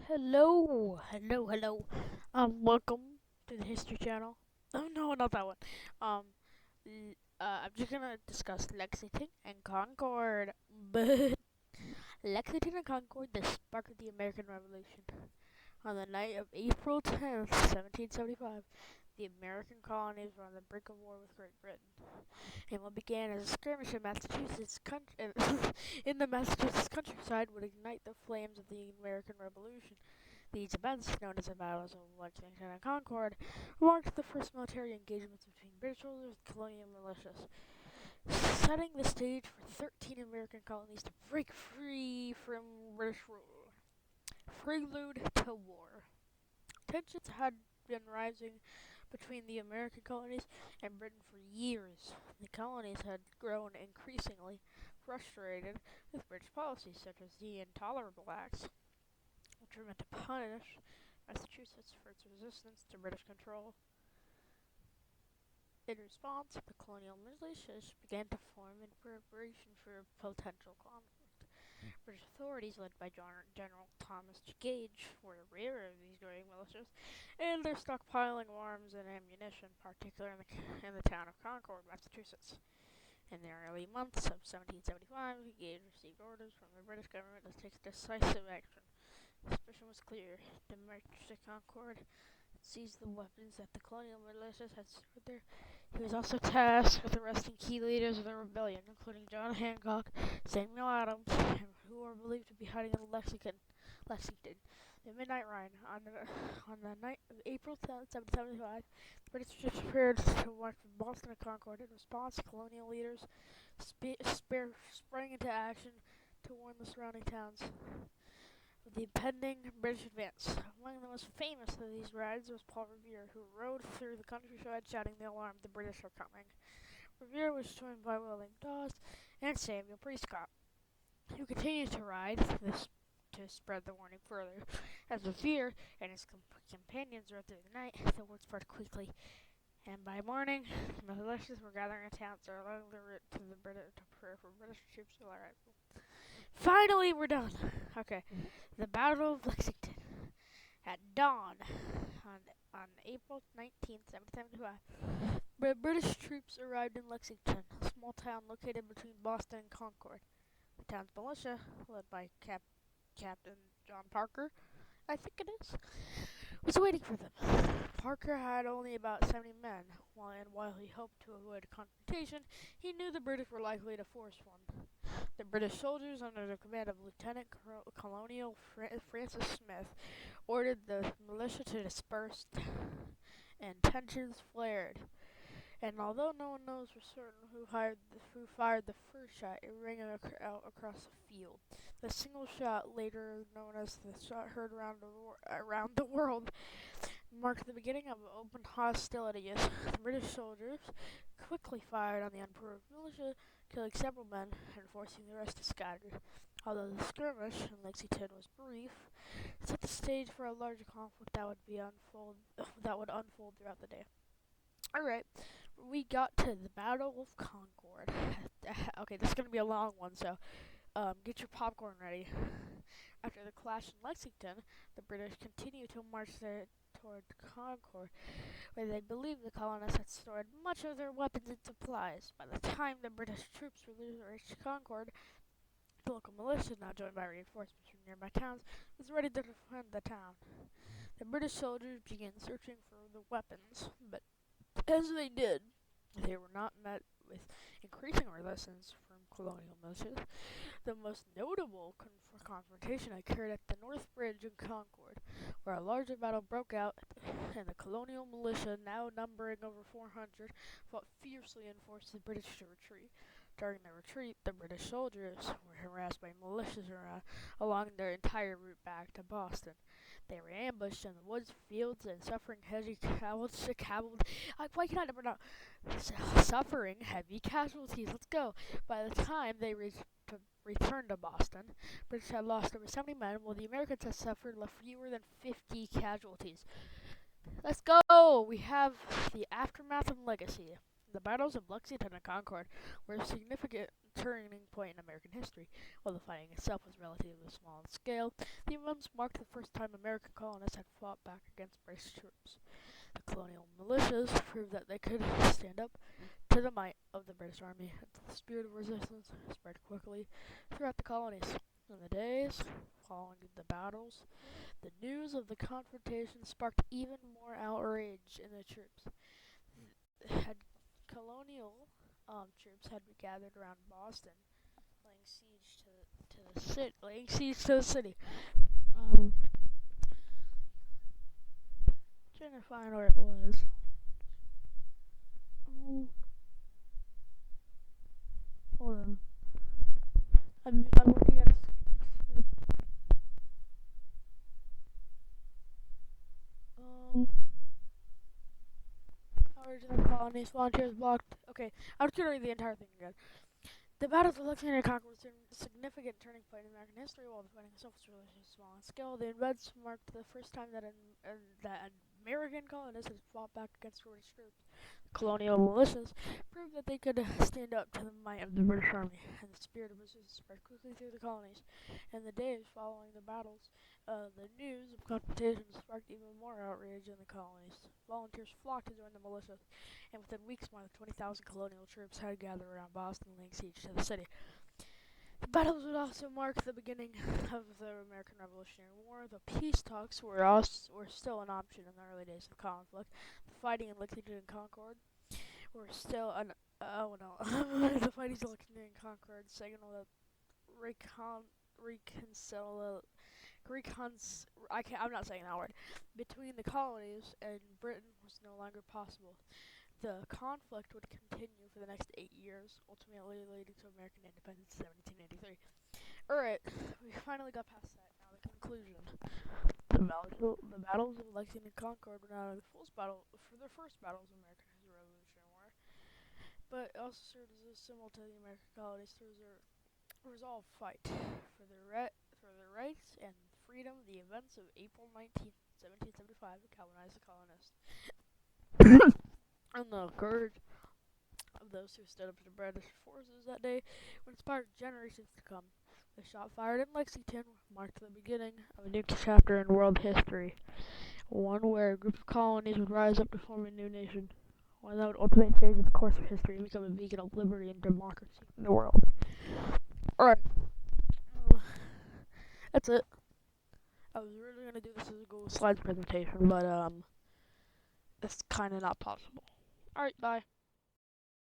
Hello. Welcome to the History Channel. Oh no, not that one. I'm just gonna discuss Lexington and Concord. But Lexington and Concord, the spark of the American Revolution. On the night of April 10th, 1775, the American colonies were on the brink of war with Great Britain. And what began as a skirmish in in the Massachusetts countryside would ignite the flames of the American Revolution. These events, known as the battles of Lexington and Concord, marked the first military engagements between British soldiers and colonial militias, setting the stage for 13 American colonies to break free from British rule. Prelude to war. Tensions had been rising between the American colonies and Britain for years. The colonies had grown increasingly frustrated with British policies such as the Intolerable Acts, which were meant to punish Massachusetts for its resistance to British control. In response, the colonial militias began to form in preparation for a potential conflict. British authorities, led by General Thomas Gage, were aware of these growing militias, and they're stockpiling arms and ammunition, particularly in the town of Concord, Massachusetts. In the early months of 1775, Gage received orders from the British government to take decisive action. His mission was clear: to march to Concord and seize the weapons that the colonial militias had stored there. He was also tasked with arresting key leaders of the rebellion, including John Hancock, Samuel Adams, who were believed to be hiding in Lexington. The Midnight Ride. On the night of April 10th, 1775, the British troops prepared to march from Boston to Concord. In response, colonial leaders sprang into action to warn the surrounding towns of the impending British advance. Among the most famous of these rides was Paul Revere, who rode through the countryside shouting the alarm, "The British are coming." Revere was joined by William Dawes and Samuel Prescott, who continued to ride to spread the warning further. As Revere and his companions rode through the night, the word spread quickly, and by morning, the militias were gathering in towns along the route to the British to prepare for British troops to arrive. Finally, we're done. Okay, the Battle of Lexington. At dawn on April 19th, 1775, British troops arrived in Lexington, a small town located between Boston and Concord. The town's militia, led by Captain John Parker, I think it is, was waiting for them. Parker had only about 70 men, while he hoped to avoid a confrontation, he knew the British were likely to force one. The British soldiers, under the command of Lieutenant Colonel Francis Smith, ordered the militia to disperse, and tensions flared. And although no one knows for certain who fired the first shot, it rang out across the field. The single shot, later known as the shot heard around the world, marked the beginning of open hostilities. The British soldiers quickly fired on the unprovoked militia, killing several men and forcing the rest to scatter. Although the skirmish in Lexington was brief, it set the stage for a larger conflict that would unfold throughout the day. Alright, we got to the Battle of Concord. Okay, this is going to be a long one, so get your popcorn ready. After the clash in Lexington, the British continued to march toward Concord, where they believed the colonists had stored much of their weapons and supplies. By the time the British troops reached Concord, the local militia, now joined by reinforcements from nearby towns, was ready to defend the town. The British soldiers began searching for the weapons, but as they did, they were not met with increasing resistance from colonial militias. The most notable confrontation occurred at the North Bridge in Concord, where a larger battle broke out, and the colonial militia, now numbering over 400, fought fiercely and forced the British to retreat. During the retreat, the British soldiers were harassed by militias along their entire route back to Boston. They were ambushed in the woods, fields, and suffering heavy casualties. Let's go. By the time they returned to Boston, British had lost over 70 men, while the Americans had suffered fewer than 50 casualties. Let's go! We have the aftermath and legacy. The battles of Lexington and Concord were a significant turning point in American history. While the fighting itself was relatively small in scale, the events marked the first time American colonists had fought back against British troops. The colonial militias proved that they could stand up to the might of the British Army, and the spirit of resistance spread quickly throughout the colonies. In the days following the battles, the news of the confrontation sparked even more outrage in the troops. Had colonial troops had gathered around Boston, laying siege to the city. Um, Trying to find where it was. Hold on. I'm looking at a script. Original colonies, volunteers blocked. Okay, I'm just gonna read the entire thing again. The battles of Lexington and Concord was a significant turning point in American history. While the fighting itself was relatively small in scale, the events marked the first time that American colonists had fought back against British troops. Colonial militias proved that they could stand up to the might of the British Army, and the spirit of resistance spread quickly through the colonies. In the days following the battles, the news of confrontation sparked even more outrage in the colonies. Volunteers flocked to join the militia, and within weeks more than 20,000 colonial troops had gathered around Boston, laying siege to the city. The battles would also mark the beginning of the American Revolutionary War. The peace talks were still an option in the early days of conflict. The fighting in Lexington and Concord were still an oh no, the fighting in Lexington and Concord signaled that I'm not saying that word, between the colonies and Britain was no longer possible. The conflict would continue for the next 8 years, ultimately leading to American independence in 1783. Alright, we finally got past that. Now the conclusion. The battles of Lexington and Concord were not only the first battles of American Revolutionary War, but also served as a symbol to the American colonies to resolve fight for their rights and freedom. The events of April 19th, 1775 galvanized the colonists and the courage of those who stood up to the British forces that day would inspire generations to come. The shot fired in Lexington marked the beginning of a new chapter in world history, one where a group of colonies would rise up to form a new nation, one that would ultimately change the course of history and become a beacon of liberty and democracy in the world. Alright, that's it. I was really going to do this as a Google Slides presentation, but it's kind of not possible. Alright, bye.